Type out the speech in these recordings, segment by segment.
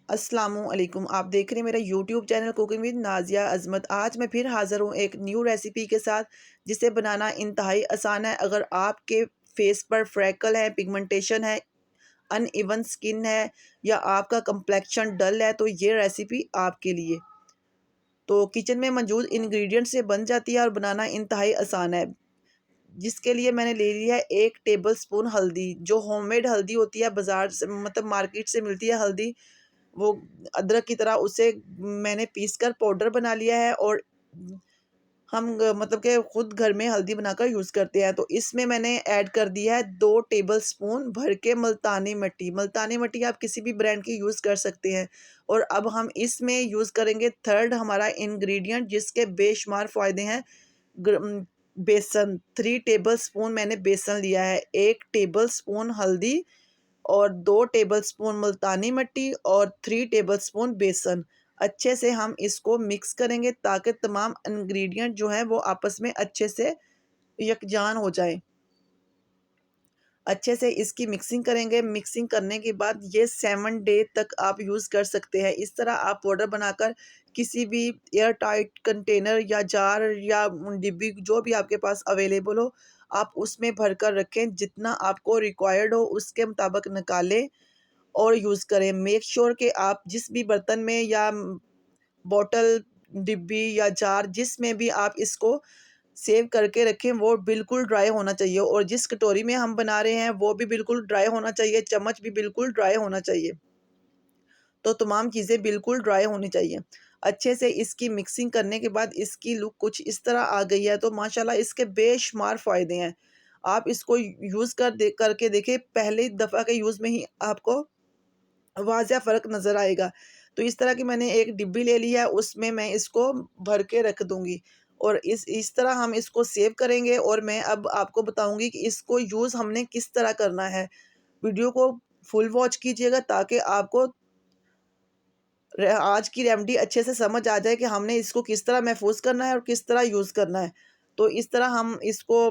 अस्सलामुअलैकुम। आप देख रहे हैं मेरा YouTube channel cooking with Nazia Azmat. आज मैं फिर हाज़िर हूँ एक न्यू रेसिपी के साथ, जिसे बनाना इंतहाई आसान है। अगर आपके फेस पर फ्रैकल है, पिगमेंटेशन है, अनइवन स्किन है या आपका कंप्लेक्शन डल है, तो ये रेसिपी आपके लिए। तो किचन में मौजूद इंग्रेडिएंट से बन जाती है और बनाना इंतहाई आसान है। जिसके लिए मैंने ले लिया है 1 टेबल स्पून हल्दी, जो होममेड हल्दी होती है, बाज़ार से मतलब मार्केट से मिलती है हल्दी, वो अदरक की तरह उसे मैंने पीस कर पाउडर बना लिया है। और हम मतलब कि खुद घर में हल्दी बनाकर यूज़ करते हैं। तो इसमें मैंने ऐड कर दिया है 2 टेबल स्पून भर के मुल्तानी मिट्टी। मुल्तानी मिट्टी आप किसी भी ब्रांड की यूज़ कर सकते हैं। और अब हम इसमें यूज़ करेंगे थर्ड हमारा इंग्रेडिएंट, जिसके बेशुमार फ़ायदे हैं। बेसन 3 टेबल स्पून मैंने बेसन लिया है, 1 टेबल स्पून हल्दी और 2 टेबलस्पून मुल्तानी मिट्टी और 3 टेबलस्पून बेसन। अच्छे से हम इसको मिक्स करेंगे ताकि तमाम इंग्रेडिएंट जो हैं वो आपस में अच्छे से यकजान हो जाएँ। अच्छे से इसकी मिक्सिंग करेंगे। मिक्सिंग करने के बाद ये 7 डे तक आप यूज़ कर सकते हैं। इस तरह आप पाउडर बनाकर किसी भी एयर टाइट कंटेनर या जार या डिब्बी जो भी आपके पास अवेलेबल हो, आप उसमें भरकर रखें। जितना आपको रिक्वायर्ड हो उसके मुताबिक निकालें और यूज़ करें। मेक श्योर कि आप जिस भी बर्तन में या बॉटल, डिब्बी या जार जिसमें भी आप इसको सेव करके रखें, वो बिल्कुल ड्राई होना चाहिए। और जिस कटोरी में हम बना रहे हैं वो भी बिल्कुल ड्राई होना चाहिए, चम्मच भी बिल्कुल ड्राई होना चाहिए। तो तमाम चीज़ें बिल्कुल ड्राई होनी चाहिए। अच्छे से इसकी मिक्सिंग करने के बाद इसकी लुक कुछ इस तरह आ गई है। तो माशाल्लाह इसके बेशुमार फ़ायदे हैं। आप इसको यूज़ करके देखिए, पहली दफ़ा के यूज़ में ही आपको वाज़िया फ़र्क नज़र आएगा। तो इस तरह की मैंने एक डिब्बी ले ली है, उसमें मैं इसको भर के रख दूँगी और इस तरह हम इसको सेव करेंगे। और मैं अब आपको बताऊँगी कि इसको यूज़ हमने किस तरह करना है। वीडियो को फुल वॉच कीजिएगा ताकि आपको आज की रेमेडी अच्छे से समझ आ जाए कि हमने इसको किस तरह महफूज़ करना है और किस तरह यूज़ करना है। तो इस तरह हम इसको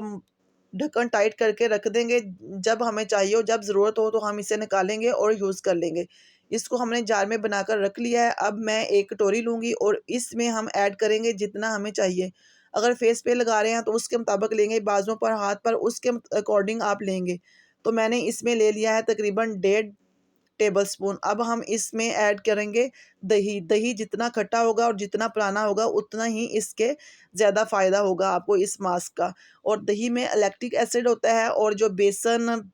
ढक्कन टाइट करके रख देंगे। जब हमें चाहिए हो, जब ज़रूरत हो, तो हम इसे निकालेंगे और यूज़ कर लेंगे। इसको हमने जार में बनाकर रख लिया है। अब मैं एक कटोरी लूँगी और इसमें हम ऐड करेंगे जितना हमें चाहिए। अगर फेस पे लगा रहे हैं तो उसके मुताबिक लेंगे, बाजुओं पर, हाथ पर, उसके अकॉर्डिंग आप लेंगे। तो मैंने इसमें ले लिया है तकरीबन 1.5 टेबलस्पून। अब हम इसमें ऐड करेंगे दही। दही जितना खट्टा होगा और जितना पुराना होगा, उतना ही इसके ज़्यादा फ़ायदा होगा आपको इस मास्क का। और दही में लैक्टिक एसिड होता है, और जो बेसन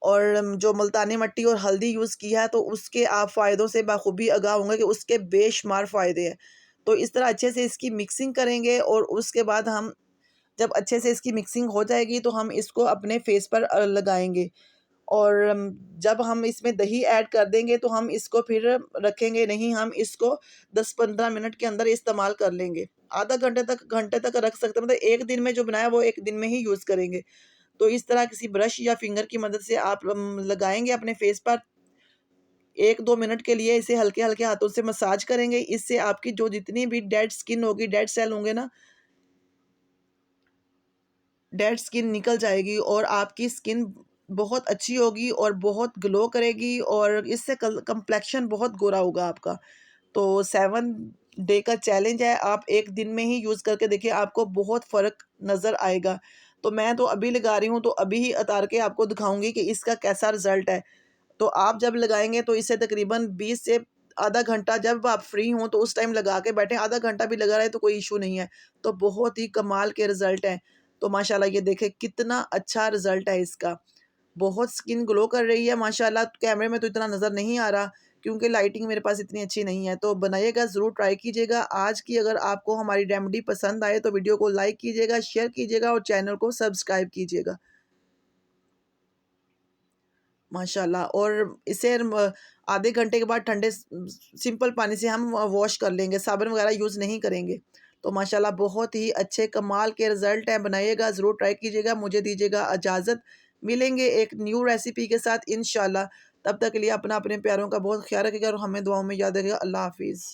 और जो मुल्तानी मिट्टी और हल्दी यूज़ की है, तो उसके आप फ़ायदों से बाखूबी आगाह होंगे कि उसके बेशुमार फ़ायदे हैं। तो इस तरह अच्छे से इसकी मिक्सिंग करेंगे और उसके बाद हम जब अच्छे से इसकी मिक्सिंग हो जाएगी तो हम इसको अपने फेस पर लगाएँगे। और जब हम इसमें दही ऐड कर देंगे तो हम इसको फिर रखेंगे नहीं, हम इसको 10-15 मिनट के अंदर इस्तेमाल कर लेंगे। आधा घंटे तक रख सकते हैं, मतलब 1 दिन में जो बनाया वो 1 दिन में ही यूज़ करेंगे। तो इस तरह किसी ब्रश या फिंगर की मदद से आप लगाएँगे अपने फेस पर। 1-2 मिनट के लिए इसे हल्के-हल्के हाथों से मसाज करेंगे। इससे आपकी जो जितनी भी डेड स्किन होगी, डेड सेल होंगे ना, डेड स्किन निकल जाएगी और आपकी स्किन बहुत अच्छी होगी और बहुत ग्लो करेगी और इससे कल कम्प्लेक्शन बहुत गोरा होगा आपका। तो 7 डे का चैलेंज है, आप 1 दिन में ही यूज़ करके देखिए, आपको बहुत फ़र्क नज़र आएगा। तो मैं तो अभी लगा रही हूँ, तो अभी ही उतार के आपको दिखाऊँगी कि इसका कैसा रिज़ल्ट है। तो आप जब लगाएँगे तो इसे तकरीबन 20 से आधा घंटा, जब आप फ्री हों तो उस टाइम लगा के बैठें। आधा घंटा भी लगा रहे तो कोई इश्यू नहीं है। तो बहुत ही कमाल के रिज़ल्ट हैं। तो माशाल्लाह ये देखें कितना अच्छा रिज़ल्ट है इसका। बहुत स्किन ग्लो कर रही है माशाल्लाह। कैमरे में तो इतना नज़र नहीं आ रहा क्योंकि लाइटिंग मेरे पास इतनी अच्छी नहीं है। तो बनाइएगा, ज़रूर ट्राई कीजिएगा। आज की अगर आपको हमारी रेमेडी पसंद आए तो वीडियो को लाइक कीजिएगा, शेयर कीजिएगा और चैनल को सब्सक्राइब कीजिएगा। माशाल्लाह। और इसे आधे घंटे के बाद ठंडे सिंपल पानी से हम वॉश कर लेंगे, साबुन वगैरह यूज़ नहीं करेंगे। तो माशाल्लाह बहुत ही अच्छे कमाल के रिज़ल्ट हैं। बनाइएगा, ज़रूर ट्राई कीजिएगा। मुझे दीजिएगा इजाज़त। मिलेंगे एक न्यू रेसिपी के साथ इंशाल्लाह। तब तक के लिए अपना, अपने प्यारों का बहुत ख़्याल रखिएगा और हमें दुआओं में याद रखिएगा। अल्लाह हाफ़िज़।